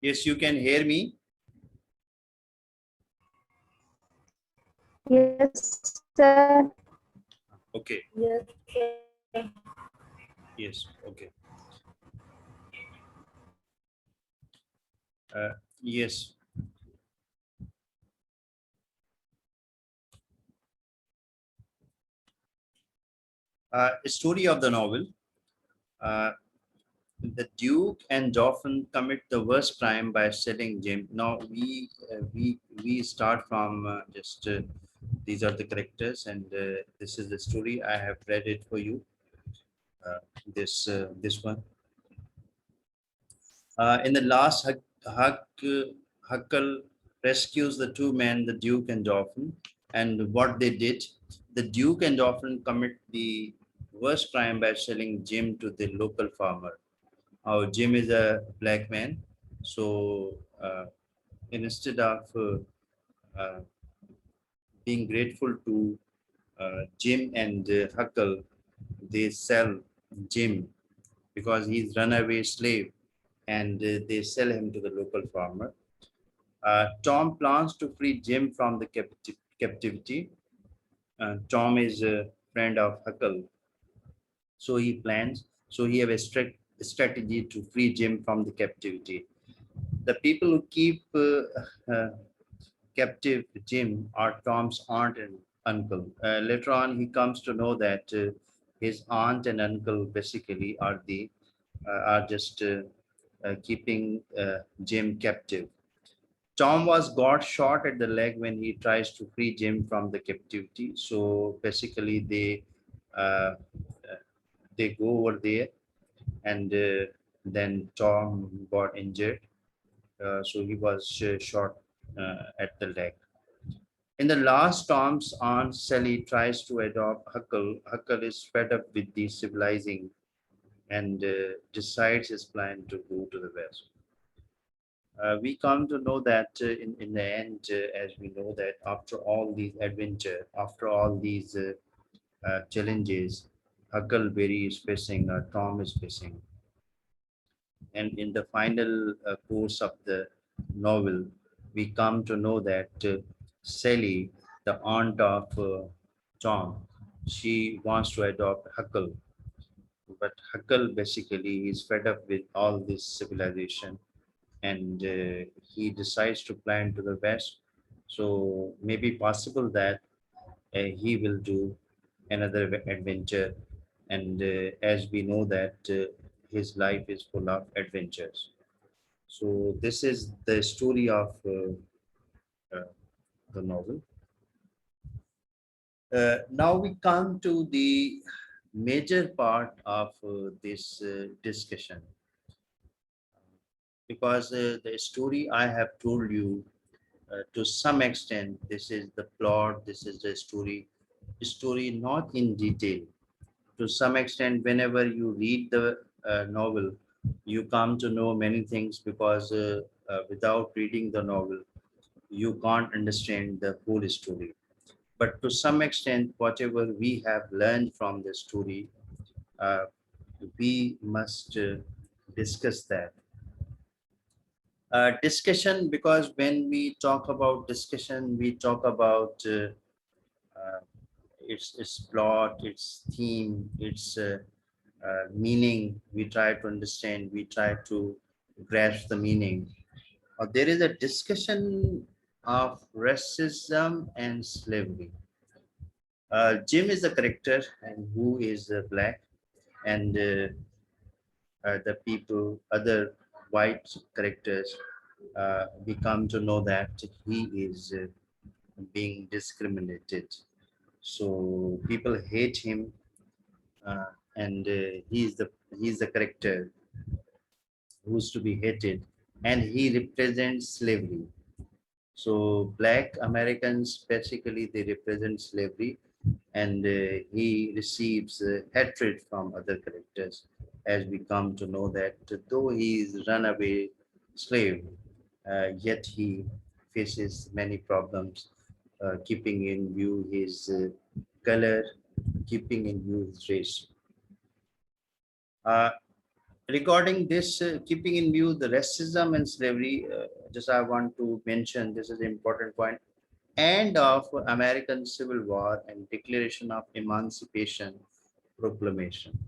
Yes, you can hear me. Yes, sir. Okay. Yes, sir. Yes. Okay. Uh, yes. Story of the novel. Uh, the Duke and Dauphin commit the worst crime by selling Jim. Now we start from just these are the characters, and this is the story. I have read it for you. Uh, this one. In the last, Huckle rescues the two men, the Duke and Dauphin, and what they did. The Duke and Dauphin commit the worst crime by selling Jim to the local farmer. Jim is a black man, so instead of uh, being grateful to Jim and Huckle, they sell Jim because he's runaway slave, and they sell him to the local farmer. Tom plans to free Jim from the captivity. Tom is a friend of Huckle, so he plans. So he have a strict strategy to free Jim from the captivity. The people who keep captive Jim are Tom's aunt and uncle. Later on, he comes to know that his aunt and uncle basically are just keeping Jim captive. Tom was got shot at the leg when he tries to free Jim from the captivity. So basically, uh, they go over there, and then Tom got injured. So he was shot at the leg. In the last, Tom's aunt Sally tries to adopt Huckle. Huckle is fed up with the civilizing and decides his plan to go to the west. We come to know that in the end, as we know that after all these adventure, after all these challenges, Huckleberry is facing, Tom is facing. And in the final course of the novel, we come to know that Sally, the aunt of Tom, she wants to adopt Huckle. But Huckle basically is fed up with all this civilization, and he decides to plan to the west. So maybe possible that he will do another adventure. And as we know that his life is full of adventures. So this is the story of uh, the novel. Now we come to the major part of this discussion, because the story I have told you, to some extent, this is the plot, this is the story not in detail. To some extent, whenever you read the novel, you come to know many things, because without reading the novel, you can't understand the whole story. But to some extent, whatever we have learned from the story, uh, we must discuss that. Discussion, because when we talk about discussion, we talk about uh, its plot, its theme, its meaning. We try to understand, we try to grasp the meaning. There is a discussion of racism and slavery. Jim is the character, and who is black, and the people, other white characters, we come to know that he is being discriminated. So people hate him, and he's the character who's to be hated, and he represents slavery. So black Americans basically they represent slavery, and he receives hatred from other characters, as we come to know that though he is runaway slave, yet he faces many problems, keeping in view his color, keeping in view his race. Uh, Regarding this, keeping in view the racism and slavery, just I want to mention this is an important point. End of American Civil War and Declaration of Emancipation Proclamation.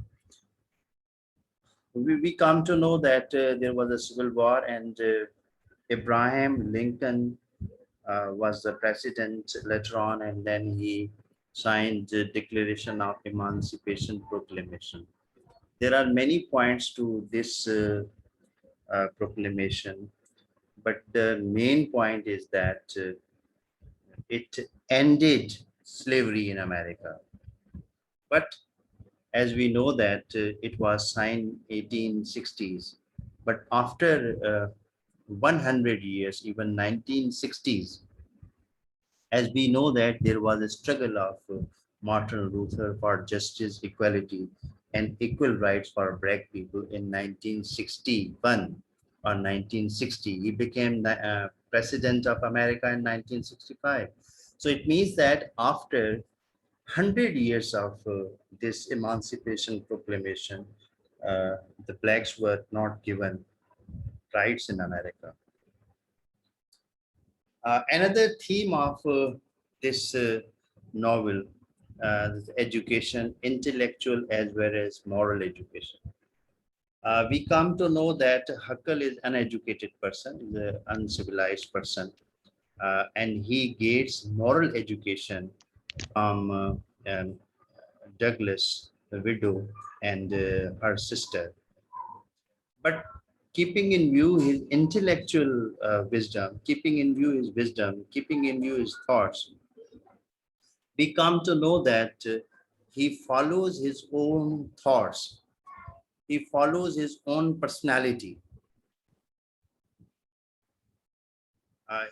We come to know that there was a civil war, and Abraham Lincoln was the president later on, and then he signed the Declaration of Emancipation Proclamation. There are many points to this proclamation, but the main point is that it ended slavery in America. But as we know that it was signed 1860s, but after 100 years, even 1960s, as we know that there was a struggle of Martin Luther for justice, equality, and equal rights for black people in 1961 or 1960. He became the president of America in 1965. So it means that after 100 years of this Emancipation Proclamation, uh, the blacks were not given rights in America. Another theme of this novel is education, intellectual as well as moral education. We come to know that Huckle is an uneducated person, is an uncivilized person, and he gets moral education from Douglas, the widow, and her sister. But keeping in view his intellectual wisdom, keeping in view his wisdom, keeping in view his thoughts, we come to know that he follows his own thoughts, he follows his own personality,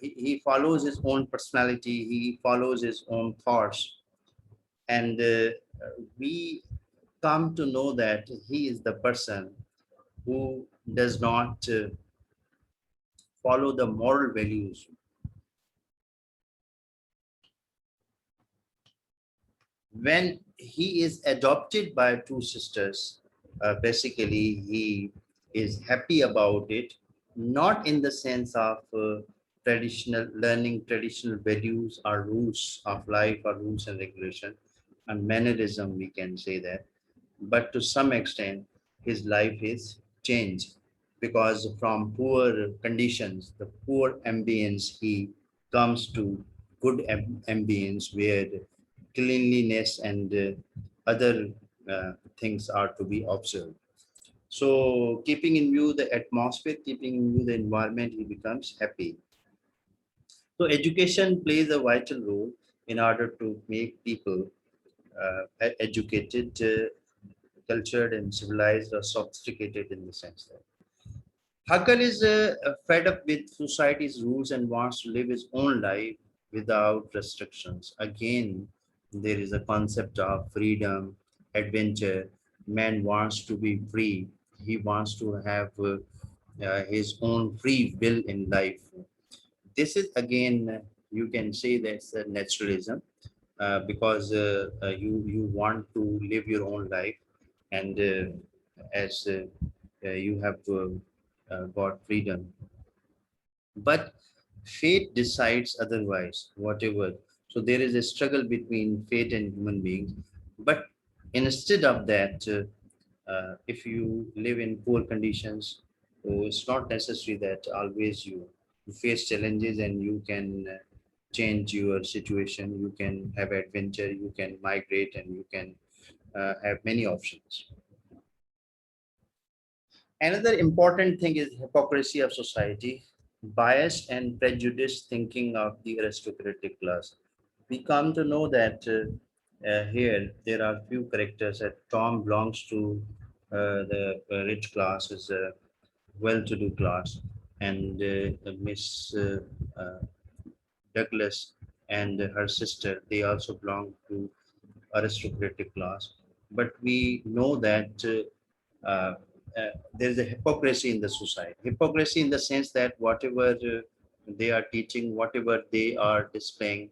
he follows his own personality, he follows his own thoughts, and we come to know that he is the person who does not follow the moral values. When he is adopted by two sisters, basically he is happy about it, not in the sense of traditional learning, traditional values or rules of life or rules and regulation and mannerism, we can say that. But to some extent, his life is changed because from poor conditions, the poor ambience, he comes to good ambience where cleanliness and other things are to be observed. So keeping in view the atmosphere, keeping in view the environment, he becomes happy. So education plays a vital role in order to make people educated, cultured and civilized or sophisticated in the sense that Huckle is fed up with society's rules and wants to live his own life without restrictions. Again, there is a concept of freedom, adventure. Man wants to be free. He wants to have his own free will in life. This is again, you can say that's a naturalism because you want to live your own life, and as you have got freedom, but fate decides otherwise, whatever. So there is a struggle between fate and human beings. But instead of that, if you live in poor conditions, so it's not necessary that always you face challenges and you can change your situation. You can have adventure, you can migrate, and you can have many options. Another important thing is hypocrisy of society, biased and prejudiced thinking of the aristocratic class. We come to know that here there are few characters that Tom belongs to the rich class, is a well-to-do class, and Miss Douglas and her sister, they also belong to aristocratic class. But we know that there is a hypocrisy in the society. Hypocrisy in the sense that whatever they are teaching, whatever they are displaying,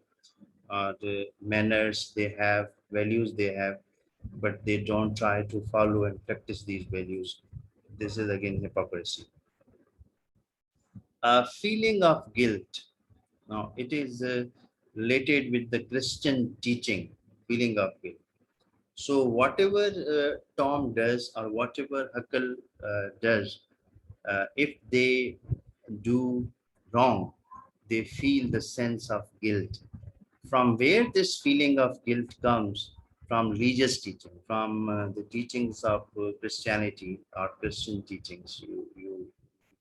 the manners they have, values they have, but they don't try to follow and practice these values. This is again hypocrisy. A feeling of guilt. Now, it is related with the Christian teaching, feeling of guilt. So, whatever Tom does or whatever Huckle does, if they do wrong, they feel the sense of guilt. From where this feeling of guilt comes? From religious teaching, from the teachings of Christianity or Christian teachings. You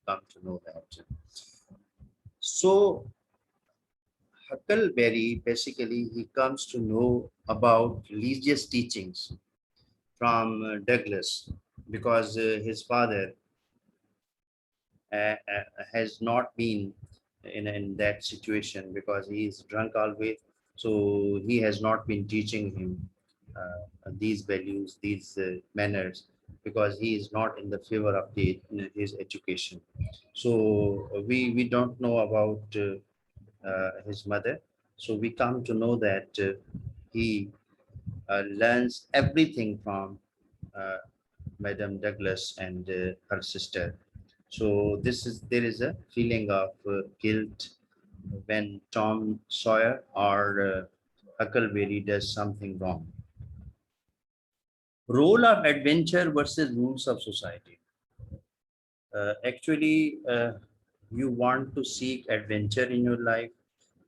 come to know that. So Huckleberry basically he comes to know about religious teachings from Douglas because his father has not been in that situation because he is drunk always. So he has not been teaching him these values, these manners, because he is not in the favor of his education. So we don't know about his mother. So we come to know that he learns everything from uh, Madame Douglas and her sister. So there is a feeling of guilt when Tom Sawyer or Huckleberry does something wrong. Role of adventure versus rules of society. Actually, you want to seek adventure in your life.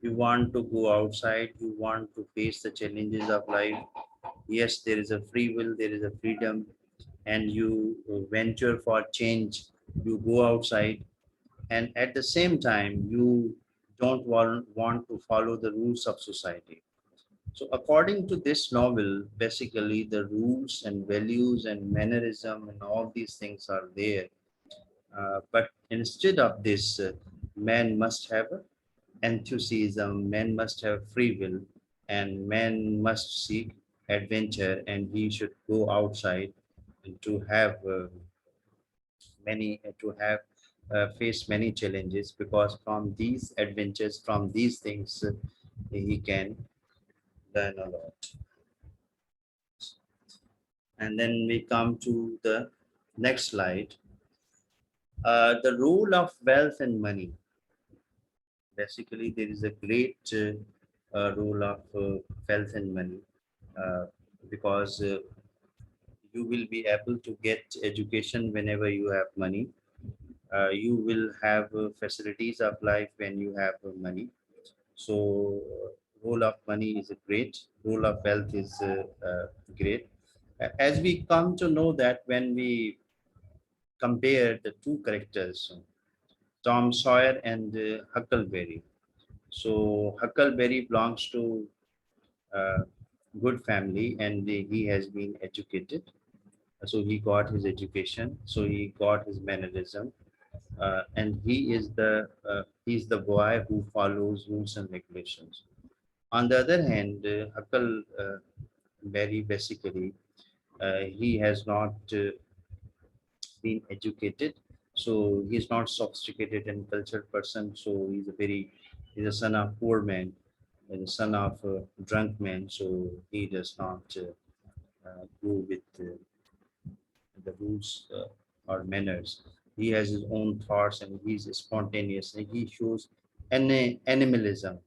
You want to go outside. You want to face the challenges of life. Yes, there is a free will. There is a freedom, and you venture for change. You go outside, and at the same time you don't want to follow the rules of society. So according to this novel, basically the rules and values and mannerism and all these things are there, but instead of this, man must have enthusiasm, man must have free will, and man must seek adventure, and he should go outside to have many to have faced many challenges, because from these adventures, from these things, he can learn a lot. And then we come to the next slide. The role of wealth and money. Basically, there is a great role of wealth and money, uh, because you will be able to get education whenever you have money. You will have facilities of life when you have money. So role of money is a great, role of wealth is great. As we come to know that when we compare the two characters, Tom Sawyer and Huckleberry. So Huckleberry belongs to a good family and he has been educated. So he got his education. So he got his mannerism, and he's the boy who follows rules and regulations. On the other hand, Huckleberry basically he has not been educated, so he's not sophisticated and cultured person. So he's a son of poor man and a son of drunk man. So he does not go with the rules or manners. He has his own thoughts and he's spontaneous and he shows animalism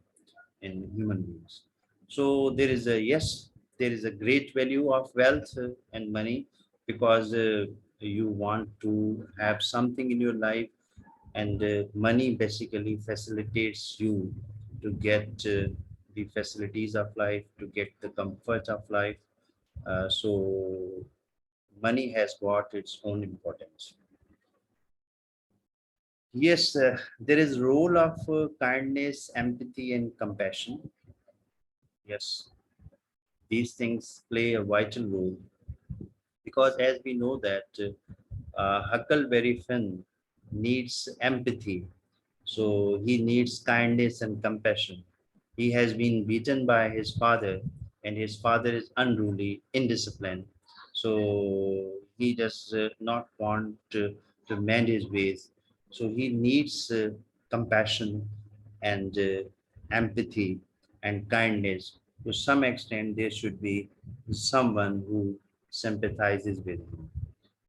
in human beings. So there is a yes, there is a great value of wealth and money, because you want to have something in your life, and money basically facilitates you to get the facilities of life, to get the comfort of life. So money has got its own importance. Yes, there is role of kindness, empathy, and compassion. Yes, these things play a vital role, because as we know that Huckleberry Finn needs empathy, so he needs kindness and compassion. He has been beaten by his father, and his father is unruly, indisciplined. So he does not want to mend his ways. So he needs compassion and empathy and kindness. To some extent, there should be someone who sympathizes with him.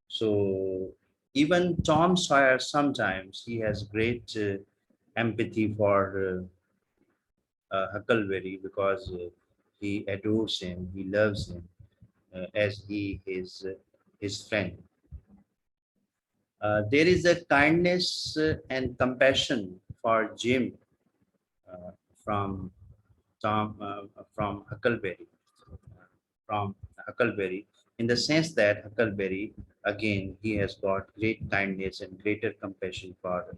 So Even Tom Sawyer, sometimes he has great empathy for Huckleberry because he adores him, he loves him as he is his friend. There is a kindness and compassion for Jim uh, from from Huckleberry, in the sense that Huckleberry, again, he has got great kindness and greater compassion for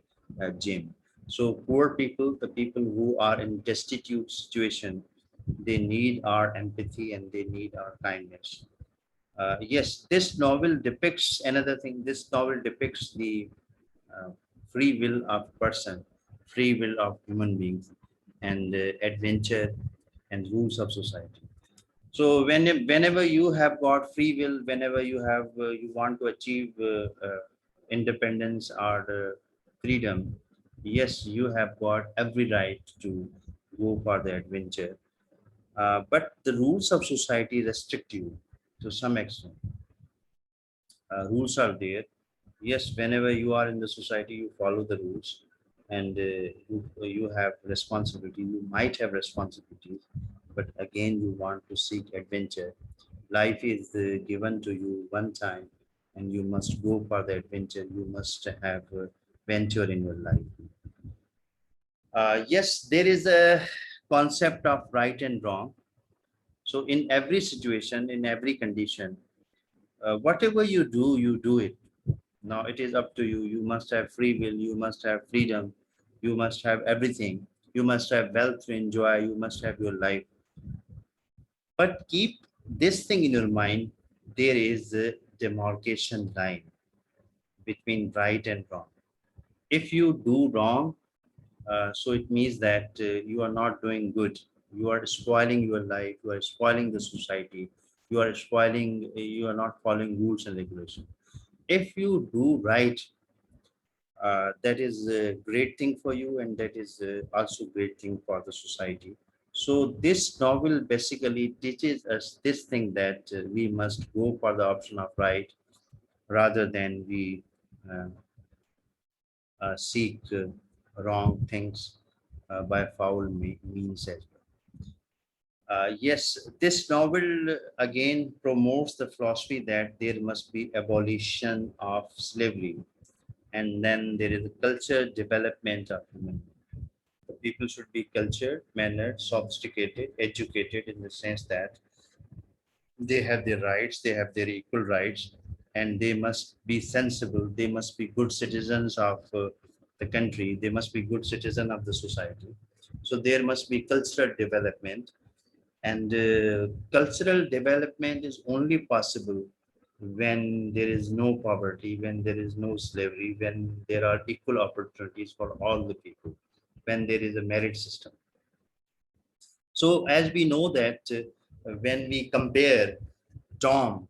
Jim. So poor people, the people who are in destitute situation, they need our empathy and they need our kindness. Yes, this novel depicts another thing. This novel depicts the uh, free will of person, free will of human beings, and adventure and rules of society. So whenever you have got free will, whenever you want to achieve independence or freedom, yes, you have got every right to go for the adventure. But the rules of society restrict you to some extent. Rules are there. Yes, whenever you are in the society, you follow the rules, and you have responsibility. You might have responsibilities, but again, you want to seek adventure. Life is given to you one time, and you must go for the adventure. You must have venture in your life. Yes, there is a concept of right and wrong. So in every situation, in every condition, whatever you do it. Now it is up to you. You must have free will. You must have freedom. You must have everything. You must have wealth to enjoy. You must have your life. But keep this thing in your mind. There is a demarcation line between right and wrong. If you do wrong, so it means that you are not doing good. You are spoiling your life. You are spoiling the society. You are spoiling. You are not following rules and regulations. If you do right, that is a great thing for you, and that is also great thing for the society. So this novel basically teaches us this thing that we must go for the option of right rather than we uh, seek wrong things by foul means as well. Yes, this novel again promotes the philosophy that there must be abolition of slavery, and then there is a culture development of human being. The people should be cultured, mannered, sophisticated, educated in the sense that they have their rights, they have their equal rights, and they must be sensible. They must be good citizens of the country. They must be good citizen of the society. So there must be cultural development, and cultural development is only possible when there is no poverty, when there is no slavery, when there are equal opportunities for all the people, when there is a merit system. So as we know that when we compare Tom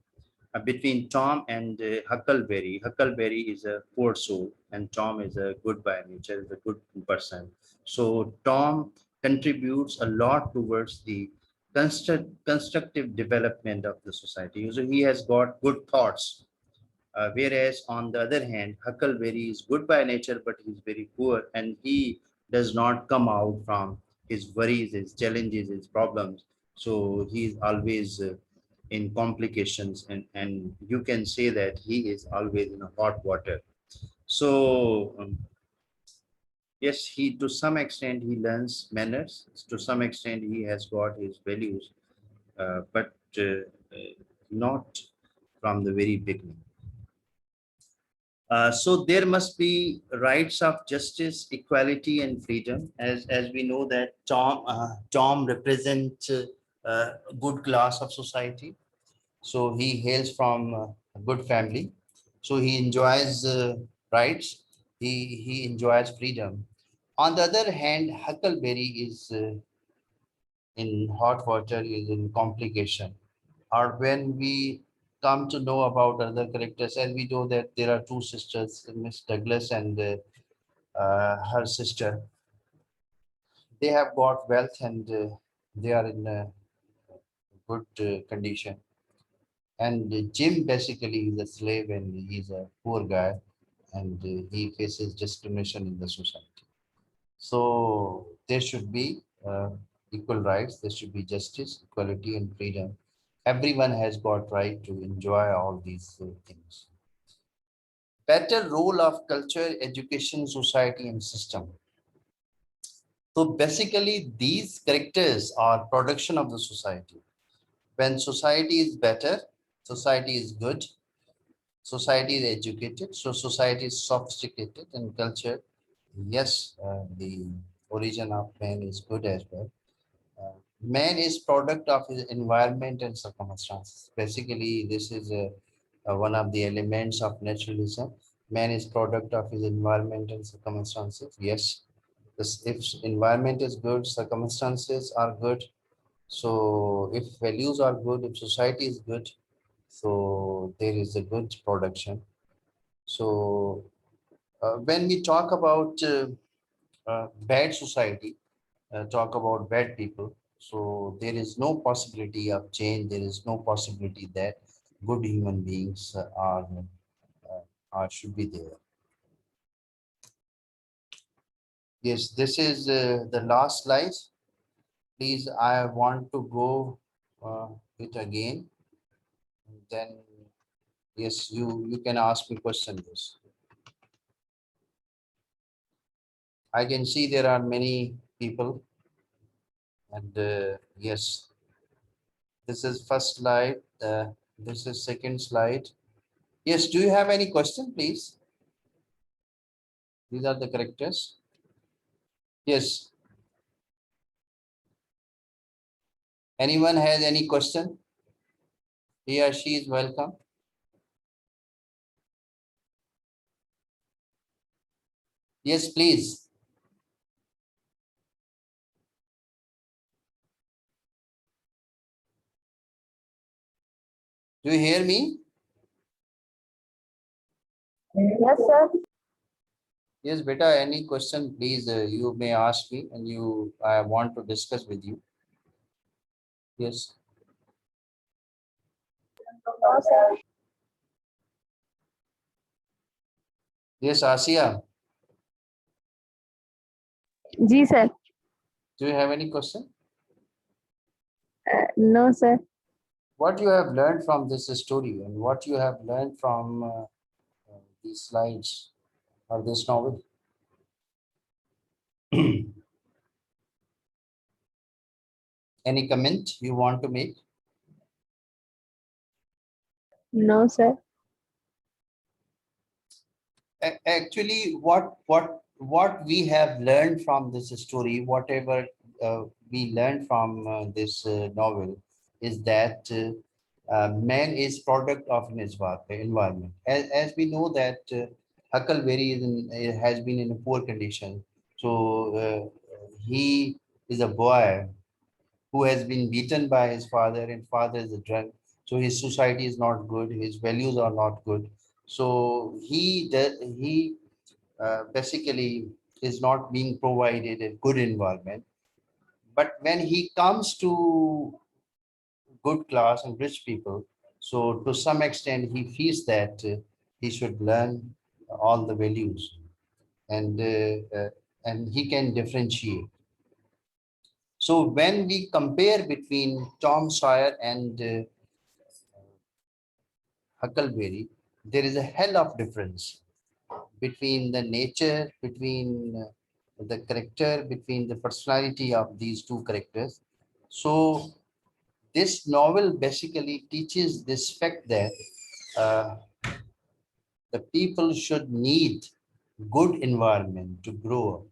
between Tom and Huckleberry, Huckleberry is a poor soul and Tom is a good by nature, is a good person. So Tom contributes a lot towards the constructive development of the society. So he has got good thoughts. Whereas on the other hand, Huckleberry is good by nature, but he's very poor and he does not come out from his worries, his challenges, his problems. So he's always in complications, and you can say that he is always in a hot water. So yes, he to some extent he learns manners. To some extent he has got his values, but not from the very beginning. So there must be rights of justice, equality, and freedom. As we know that Tom represents a good class of society. So he hails from a good family. So he enjoys rights. He enjoys freedom. On the other hand, Huckleberry is in hot water, is in complication. Or when we come to know about other characters, and we know that there are two sisters, Miss Douglas and her sister. They have got wealth and they are in a good condition. And Jim basically is a slave and he's a poor guy. and he faces discrimination in the society. So there should be equal rights, there should be justice, equality, and freedom. Everyone has got right to enjoy all these things. Better role of culture, education, society, and system. So basically, these characters are production of the society. When society is better, society is good, society is educated, so society is sophisticated, and culture, yes, the origin of man is good as well. Man is product of his environment and circumstances. Basically, this is one of the elements of naturalism. Man is product of his environment and circumstances. Yes, if environment is good, circumstances are good. So if values are good, if society is good, so there is a good production. So when we talk about bad society, talk about bad people. So there is no possibility of change. There is no possibility that good human beings should be there. Yes, this is the last slide. Please, I want to go it again. Then yes, you can ask me question. Yes, I can see there are many people, and yes, this is first slide. This is second slide. Yes, do you have any question, please? These are the characters. Yes. Anyone has any question? He or she is welcome. Yes, please. Do you hear me? Yes, sir. Yes, beta. Any question, please? You may ask me, and I want to discuss with you. Yes. No, sir. Yes, Asia. Ji sir. Do you have any question? No, sir. What you have learned from this story, and what you have learned from these slides or this novel? Any comment you want to make? No, sir. Actually, what we have learned from this story, whatever we learned from this novel, is that man is product of an environment. As we know that Huckleberry has been in a poor condition, so he is a boy who has been beaten by his father, and father is a drunk. So his society is not good, his values are not good. So he basically is not being provided a good environment. But when he comes to good class and rich people, so to some extent he feels that he should learn all the values, and he can differentiate. So when we compare between Tom Sawyer and Huckleberry, there is a hell of difference between the nature, between the character, between the personality of these two characters. So this novel basically teaches this fact that uh, the people should need good environment to grow up.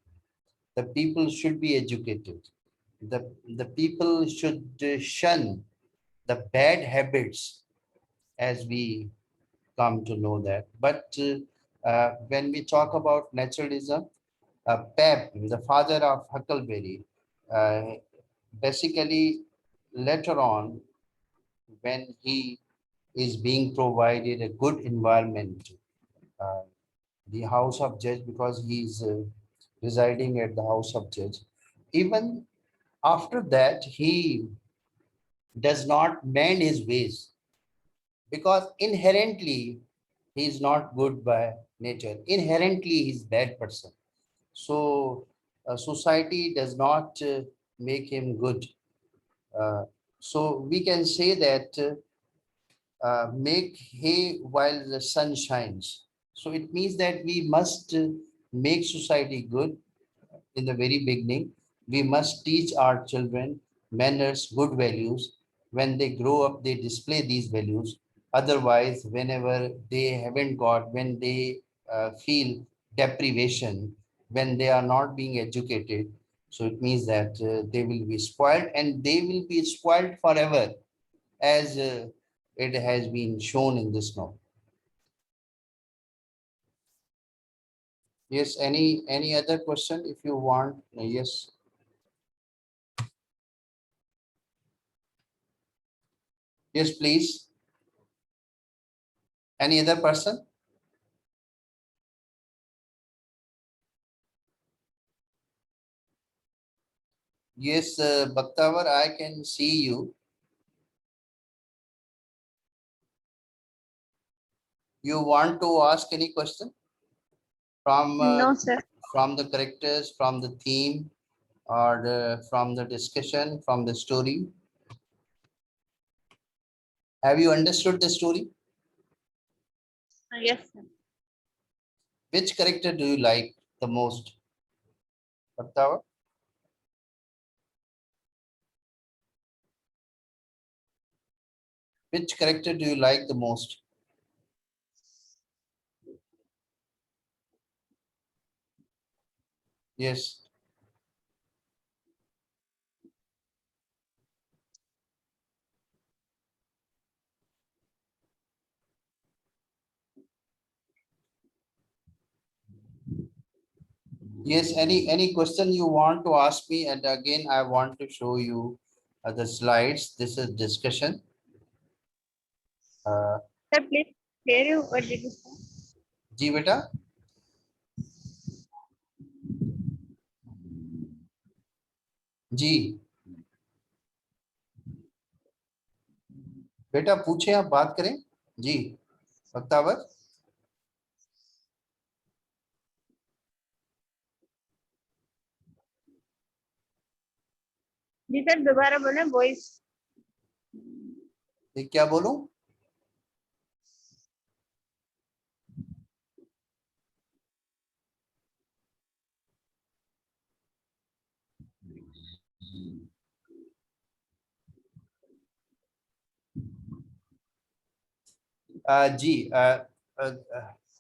The people should be educated. The people should shun the bad habits, as we come to know that. But when we talk about naturalism, Pep, the father of Huckleberry, uh, basically later on, when he is being provided a good environment, uh, the house of judge, because he is residing at the house of judge, even after that, he does not mend his ways, because inherently He is not good by nature. Inherently, he's bad person. So society does not make him good. Uh, so we can say that make hay while the sun shines. So it means that we must make society good in the very beginning. We must teach our children manners, good values. When they grow up, they display these values. Otherwise, whenever they haven't got, when they feel deprivation, when they are not being educated, so it means that they will be spoiled and they will be spoiled forever, as it has been shown in this novel. Yes, any other question if you want? Yes. Yes, please. Any other person? Yes, Bhaktawar, I can see you. You want to ask any question No, sir. from the characters, from the theme, or from the discussion, from the story? Have you understood the story? Yes, sir. Which character do you like the most, Bhaktawar? Which character do you like the most? Yes. Yes, any question you want to ask me, and again I want to show you the slides. This is discussion. Uh, Sir, please clear you. What did you say? जी बेटा जी बेटा पूछे आप बात करें जी बख्तावर जी sir, दोबारा बोले voice. ये क्या बोलूं जी uh,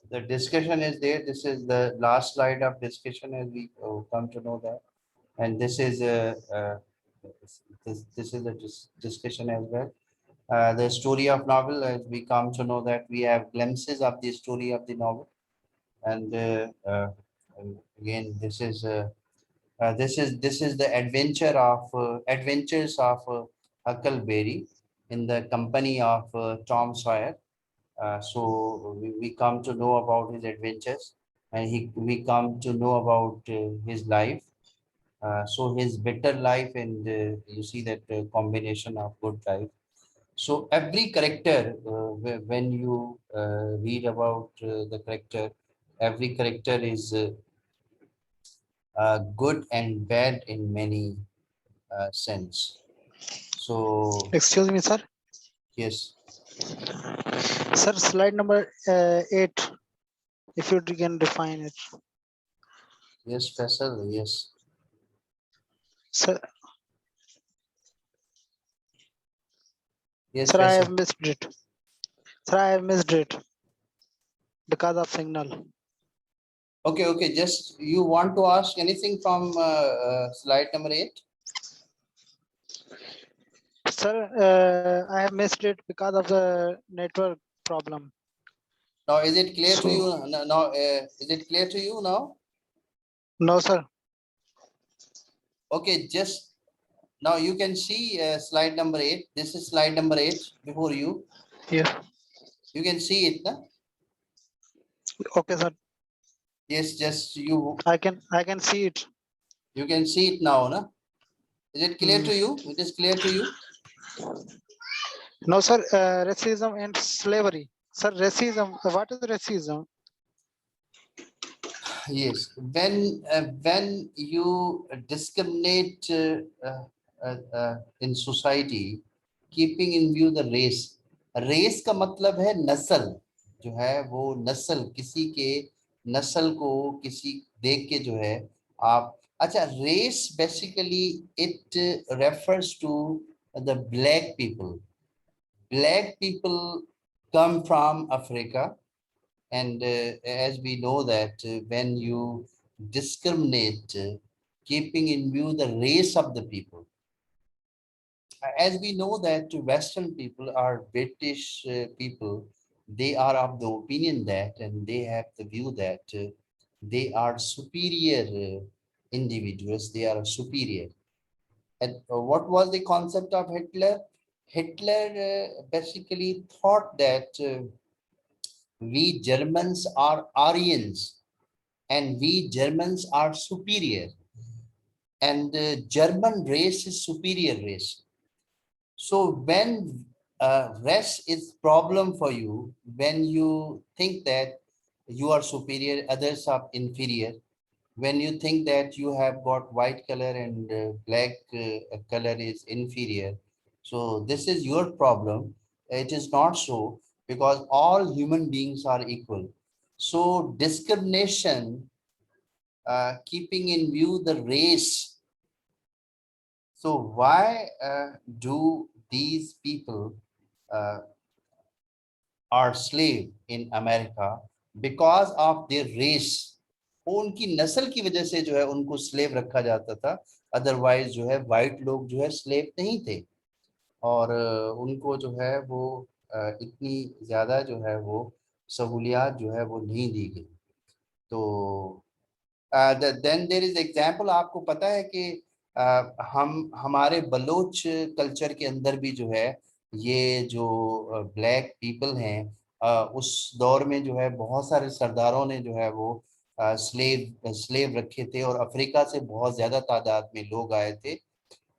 the discussion is there. This is the last slide of discussion as we come to know that, and this is this is the discussion as well. The story of novel, as we come to know that we have glimpses of the story of the novel, and again this is the adventures of Huckleberry in the company of Tom Sawyer. So we come to know about his adventures, and we come to know about his life. So his better life, and you see that combination of good life. So every character, when you read about the character, every character is good and bad in many sense. So Excuse me, sir. yes, Sir, slide number 8, if you can define it. yes, Faisal, yes, Sir, yes, sir, I Faisal. have missed it. Sir, I have missed it because of signal. Okay, okay. Just you want to ask anything from slide number 8? Sir, I have missed it because of the network problem. Now, is it clear to you? So, Now, is it clear to you now? no, sir. Okay, just now you can see slide number 8. This is slide number 8 before you. Yeah. You can see it, na? Okay, sir. Yes, just you I can see it. you can see it now, na? Is it clear Hmm. to you? It is clear to you? No, sir. Racism and slavery. Sir, racism. What is racism? Yes, when you discriminate in society, keeping in view the race, race का मतलब है नस्ल, जो है वो नस्ल, किसी के नस्ल को किसी देख के जो है आप, अच्छा, race basically it refers to the black people. Black people come from Africa. And as we know that when you discriminate, keeping in view the race of the people, as we know that Western people are British people, they are of the opinion that, and they have the view that they are superior individuals, they are superior. And what was the concept of Hitler? Hitler basically thought that we Germans are Aryans and we Germans are superior, and the German race is superior race. So when race is problem for you, when you think that you are superior, others are inferior, when you think that you have got white color and black color is inferior, so this is your problem. It is not so, because all human beings are equal. So discrimination, keeping in view the race. So why do these people uh, are slave in America? Because of their race. उनकी नस्ल की वजह से जो है उनको slave रखा जाता था, अदरवाइज जो है वाइट लोग जो है स्लेव नहीं थे, और उनको जो है वो इतनी ज्यादा जो है वो सहूलियात जो है वो नहीं दी गई। तो देन देयर इज एग्जाम्पल, आपको पता है कि हम हमारे बलोच कल्चर के अंदर भी जो है ये जो ब्लैक पीपल हैं, उस दौर में जो है बहुत सारे सरदारों ने जो है वो स्लेव स्लेव रखे थे, और अफ्रीका से बहुत ज्यादा तादाद में लोग आए थे।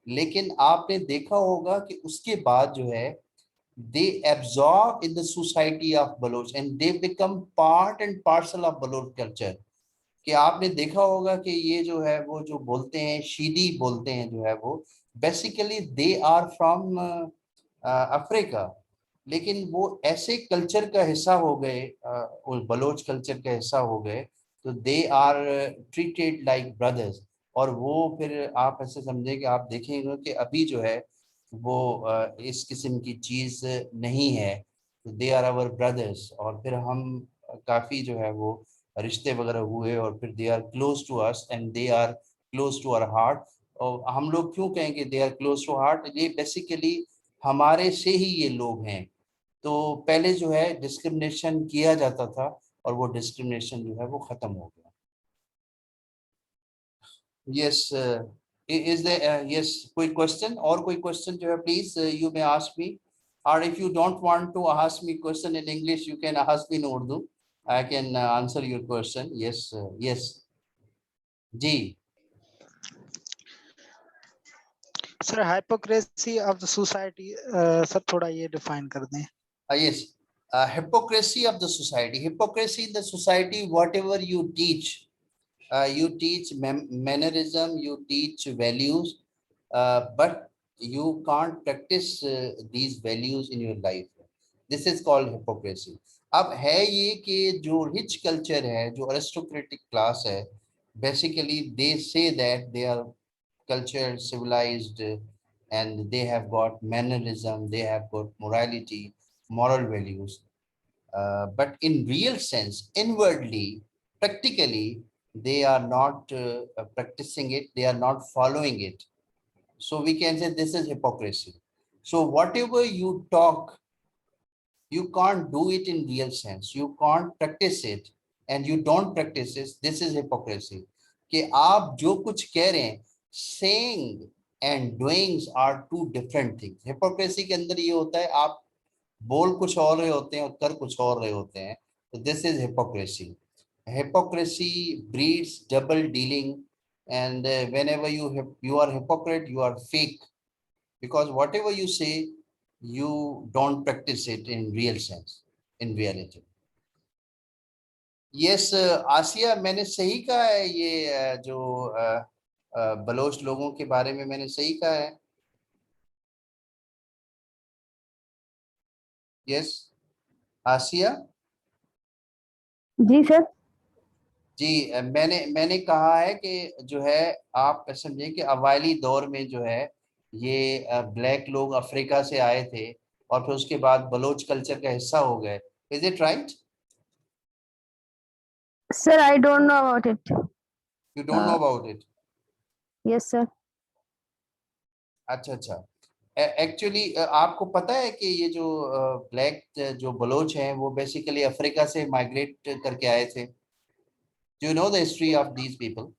लेकिन आपने देखा होगा कि उसके बाद जो है they absorb in the society of Baloch and they become part and parcel of Baloch culture। कि आपने देखा होगा कि ये जो है वो जो बोलते हैं शीदी बोलते हैं जो है वो basically they are from Africa, लेकिन वो ऐसे कल्चर का हिस्सा हो गए, वो बलोच कल्चर का हिस्सा हो गए, तो they are treated like brothers. और वो फिर आप ऐसे समझे कि आप देखेंगे कि अभी जो है वो इस किस्म की चीज नहीं है, तो दे आर आवर ब्रदर्स, और फिर हम काफी जो है वो रिश्ते वगैरह हुए, और फिर they are close to us and they are close to our heart. और हम लोग क्यों कहेंगे they are close to heart, ये बेसिकली हमारे से ही ये लोग हैं। तो पहले जो है डिस्क्रिमिनेशन किया जाता था, और वो डिस्क्रिमिनेशन जो है वो खत्म हो गया। यस, इज देयर यस कोई क्वेश्चन, और कोई क्वेश्चन जो है please you may ask me, और if you don't want to ask me question in English you can ask me in Urdu, I can answer your question. Yes, yes. जी, Sir, hypocrisy of the society. Sir, थोड़ा ये define कर दें. yes. Hypocrisy of the society. Hypocrisy in the society, whatever you teach mannerism, you teach values, but you can't practice these values in your life. This is called hypocrisy. अब है ये कि जो rich culture है, जो aristocratic class है, basically they say that they are culture civilized, and they have got mannerism, they have got morality, moral values, but in real sense inwardly, practically, they are not practicing it, they are not following it. So we can say this is hypocrisy. So whatever you talk, you can't do it in real sense, you can't practice it, and you don't practice it, this is hypocrisy। कि आप जो कुछ कह रहे हैं, saying and doings are two different things। hypocrisy के अंदर ये होता है आप बोल कुछ और रहे होते हैं और कर कुछ और रहे होते हैं, तो this is hypocrisy। hypocrisy breeds double dealing, and whenever you are hypocrite, you are fake, because whatever you say, you don't practice it in real sense, in reality. Yes, आसिया, मैंने सही कहा है ये जो बलोच लोगों के बारे में मैंने सही कहा है? यस आसिया जी सर। जी, मैंने कहा है कि जो है आप समझे कि अवाइली दौर में जो है ये ब्लैक लोग अफ्रीका से आए थे और फिर उसके बाद बलोच कल्चर का हिस्सा हो गए. Is it right? Sir I don't know about it. You don't know about it? Yes sir. अच्छा अच्छा. एक्चुअली आपको पता है कि ये जो ब्लैक जो बलोच हैं वो बेसिकली अफ्रीका से माइग्रेट करके आए थे. Do you know the history of these people?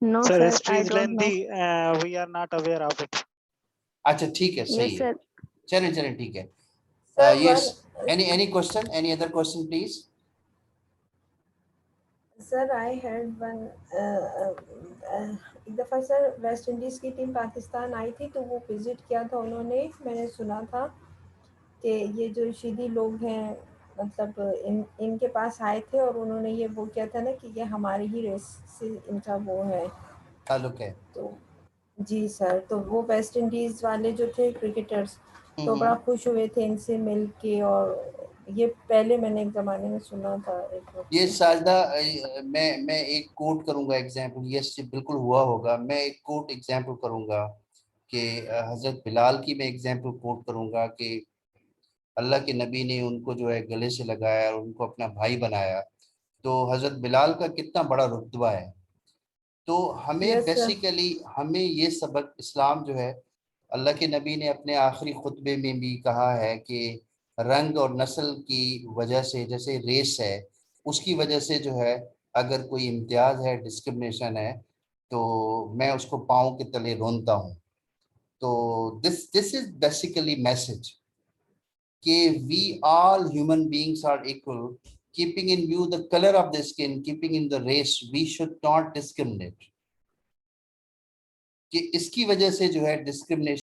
No Sir, sir history I is don't know. lengthy. We are not aware of it. अच्छा ठीक है, सही यस है. सर। चलिए चलिए ठीक है. Sir, Yes. one, Any question? Any other question, please? sir, I had one. एक दफ़ा सर वेस्ट इंडीज़ की टीम पाकिस्तान आई थी तो वो विज़िट किया था उन्होंने. मैंने सुना था कि ये जो शीदी लोग हैं मतलब इनके पास आए थे और उन्होंने ये वो किया था ना कि ये हमारी ही रेस से इनका वो है. ताल्लुक है. तो जी सर, तो वो वेस्ट इंडीज़ वाले जो थे क्रिकेटर्स तो बड़ा खुश हुए थे इनसे मिल के. और ये पहले मैंने एक ज़माने में सुना था एक वक्त ये में. साजदा, मैं एक कोट करूंगा एग्जाम्पल. यस, ये बिल्कुल हुआ होगा. मैं एक कोट एग्जाम्पल करूंगा कि हजरत बिलाल की मैं एग्जाम्पल कोट करूंगा कि अल्लाह के नबी ने उनको जो है गले से लगाया और उनको अपना भाई बनाया. तो हजरत बिलाल का कितना बड़ा रुतबा है. तो हमें यस सर. बेसिकली हमें ये सबक इस्लाम जो है, अल्लाह के नबी ने अपने आखिरी खुतबे में भी कहा है कि रंग और नस्ल की वजह से, जैसे रेस है उसकी वजह से जो है अगर कोई इम्तियाज है, डिस्क्रिमिनेशन है, तो मैं उसको पाँव के तले रोनता हूँ. तो दिस इज बेसिकली मैसेज कि we all human beings are equal. Keeping in view the colour of the skin, keeping in the race, we should not discriminate. कि इसकी वजह से जो है डिस्क्रिमिनेशन